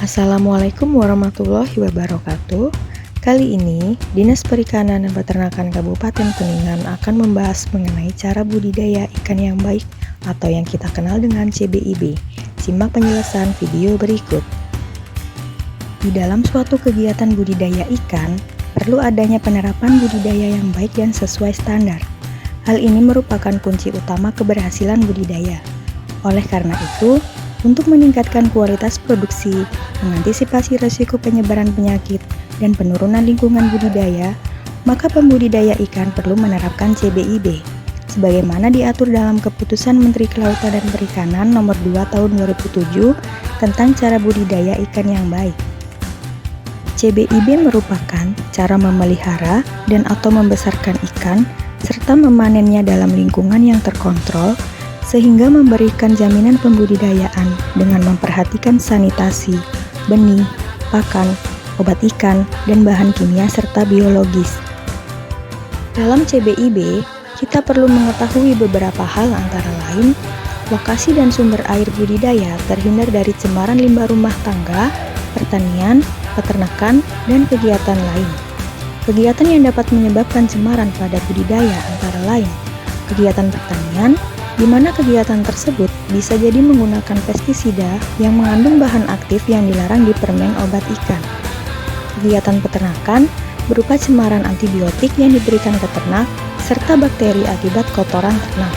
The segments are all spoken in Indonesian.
Assalamualaikum warahmatullahi wabarakatuh. Kali ini, Dinas Perikanan dan Peternakan Kabupaten Kuningan akan membahas mengenai cara budidaya ikan yang baik atau yang kita kenal dengan CBIB. Simak penjelasan video berikut. Di dalam suatu kegiatan budidaya ikan, perlu adanya penerapan budidaya yang baik dan sesuai standar. Hal ini merupakan kunci utama keberhasilan budidaya. Oleh karena itu, untuk meningkatkan kualitas produksi, mengantisipasi risiko penyebaran penyakit, dan penurunan lingkungan budidaya, maka pembudidaya ikan perlu menerapkan CBIB, sebagaimana diatur dalam Keputusan Menteri Kelautan dan Perikanan Nomor 2 Tahun 2007 tentang cara budidaya ikan yang baik. CBIB merupakan cara memelihara dan atau membesarkan ikan, serta memanennya dalam lingkungan yang terkontrol, sehingga memberikan jaminan pembudidayaan dengan memperhatikan sanitasi, benih, pakan, obat ikan, dan bahan kimia serta biologis. Dalam CBIB, kita perlu mengetahui beberapa hal antara lain, lokasi dan sumber air budidaya terhindar dari cemaran limbah rumah tangga, pertanian, peternakan, dan kegiatan lain. Kegiatan yang dapat menyebabkan cemaran pada budidaya antara lain, kegiatan pertanian, di mana kegiatan tersebut bisa jadi menggunakan pestisida yang mengandung bahan aktif yang dilarang di permen obat ikan. Kegiatan peternakan berupa cemaran antibiotik yang diberikan ke ternak serta bakteri akibat kotoran ternak.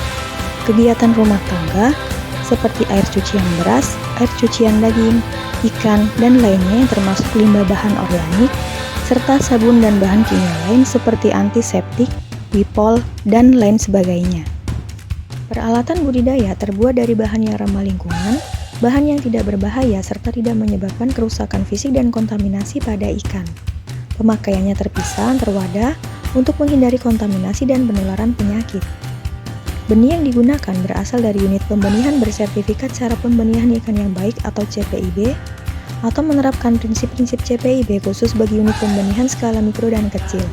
Kegiatan rumah tangga seperti air cucian beras, air cucian daging, ikan, dan lainnya yang termasuk limbah bahan organik, serta sabun dan bahan kimia lain seperti antiseptik, wipol, dan lain sebagainya. Peralatan budidaya terbuat dari bahan yang ramah lingkungan, bahan yang tidak berbahaya serta tidak menyebabkan kerusakan fisik dan kontaminasi pada ikan. Pemakaiannya terpisah antar wadah untuk menghindari kontaminasi dan penularan penyakit. Benih yang digunakan berasal dari unit pembenihan bersertifikat cara pembenihan ikan yang baik atau CPIB, atau menerapkan prinsip-prinsip CPIB khusus bagi unit pembenihan skala mikro dan kecil.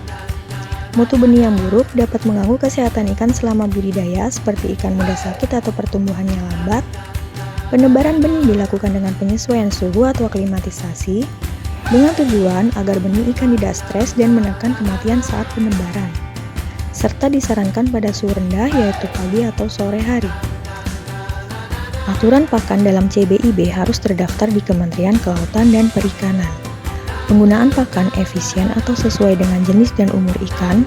Mutu benih yang buruk dapat mengganggu kesehatan ikan selama budidaya, seperti ikan mudah sakit atau pertumbuhannya lambat. Penebaran benih dilakukan dengan penyesuaian suhu atau aklimatisasi, dengan tujuan agar benih ikan tidak stres dan menekan kematian saat penebaran, serta disarankan pada suhu rendah yaitu pagi atau sore hari. Aturan pakan dalam CBIB harus terdaftar di Kementerian Kelautan dan Perikanan. Penggunaan pakan efisien atau sesuai dengan jenis dan umur ikan.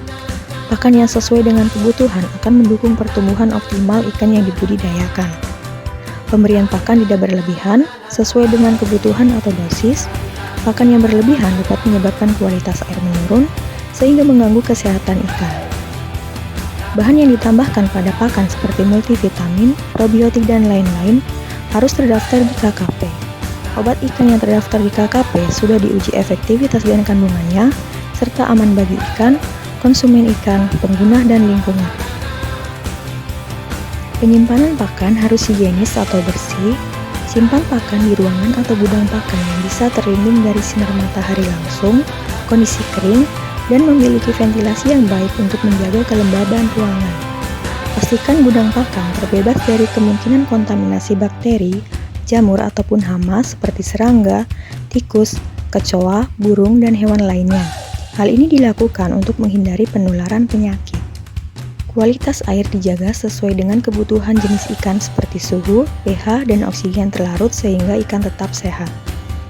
Pakan yang sesuai dengan kebutuhan akan mendukung pertumbuhan optimal ikan yang dibudidayakan. Pemberian pakan tidak berlebihan, sesuai dengan kebutuhan atau dosis. Pakan yang berlebihan dapat menyebabkan kualitas air menurun, sehingga mengganggu kesehatan ikan. Bahan yang ditambahkan pada pakan seperti multivitamin, probiotik, dan lain-lain harus terdaftar di KKP. Obat ikan yang terdaftar di KKP sudah diuji efektivitas dan kandungannya, serta aman bagi ikan, konsumen ikan, pengguna, dan lingkungan. Penyimpanan pakan harus higienis atau bersih. Simpan pakan di ruangan atau gudang pakan yang bisa terlindung dari sinar matahari langsung, kondisi kering, dan memiliki ventilasi yang baik untuk menjaga kelembaban ruangan. Pastikan gudang pakan terbebas dari kemungkinan kontaminasi bakteri, jamur ataupun hama seperti serangga, tikus, kecoa, burung, dan hewan lainnya. Hal ini dilakukan untuk menghindari penularan penyakit. Kualitas air dijaga sesuai dengan kebutuhan jenis ikan seperti suhu, pH, dan oksigen terlarut sehingga ikan tetap sehat.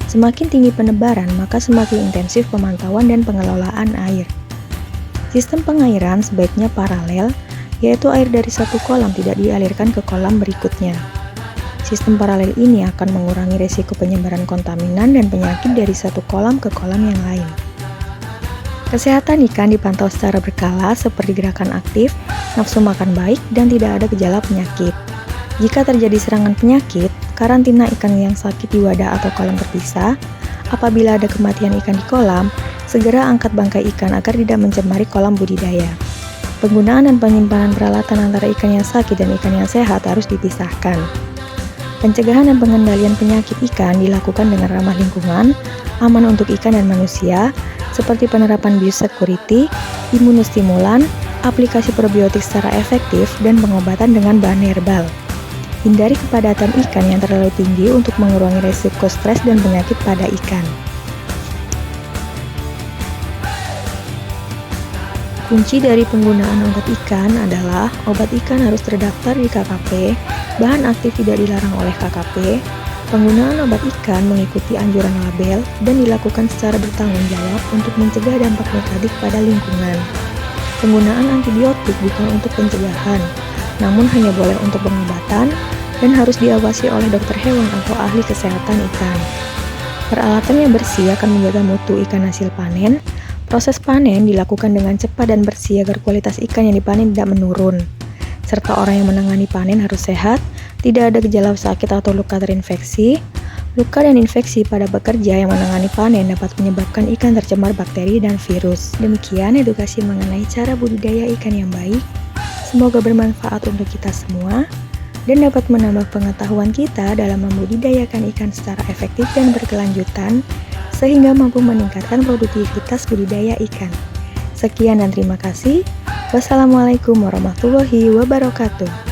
Semakin tinggi penebaran, maka semakin intensif pemantauan dan pengelolaan air. Sistem pengairan sebaiknya paralel, yaitu air dari satu kolam tidak dialirkan ke kolam berikutnya. Sistem paralel ini akan mengurangi risiko penyebaran kontaminan dan penyakit dari satu kolam ke kolam yang lain. Kesehatan ikan dipantau secara berkala seperti gerakan aktif, nafsu makan baik, dan tidak ada gejala penyakit. Jika terjadi serangan penyakit, karantina ikan yang sakit di wadah atau kolam terpisah. Apabila ada kematian ikan di kolam, segera angkat bangkai ikan agar tidak mencemari kolam budidaya. Penggunaan dan penyimpanan peralatan antara ikan yang sakit dan ikan yang sehat harus dipisahkan. Pencegahan dan pengendalian penyakit ikan dilakukan dengan ramah lingkungan, aman untuk ikan dan manusia, seperti penerapan biosecurity, imunostimulan, aplikasi probiotik secara efektif, dan pengobatan dengan bahan herbal. Hindari kepadatan ikan yang terlalu tinggi untuk mengurangi risiko stres dan penyakit pada ikan. Kunci dari penggunaan obat ikan adalah obat ikan harus terdaftar di KKP, bahan aktif tidak dilarang oleh KKP, penggunaan obat ikan mengikuti anjuran label, dan dilakukan secara bertanggung jawab untuk mencegah dampak negatif pada lingkungan. Penggunaan antibiotik bukan untuk pencegahan, namun hanya boleh untuk pengobatan dan harus diawasi oleh dokter hewan atau ahli kesehatan ikan. Peralatan yang bersih akan menjaga mutu ikan hasil panen. Proses panen dilakukan dengan cepat dan bersih agar kualitas ikan yang dipanen tidak menurun. Serta orang yang menangani panen harus sehat, tidak ada gejala sakit atau luka terinfeksi. Luka dan infeksi pada pekerja yang menangani panen dapat menyebabkan ikan tercemar bakteri dan virus. Demikian edukasi mengenai cara budidaya ikan yang baik. Semoga bermanfaat untuk kita semua dan dapat menambah pengetahuan kita dalam membudidayakan ikan secara efektif dan berkelanjutan, sehingga mampu meningkatkan produktivitas budidaya ikan. Sekian dan terima kasih. Wassalamualaikum warahmatullahi wabarakatuh.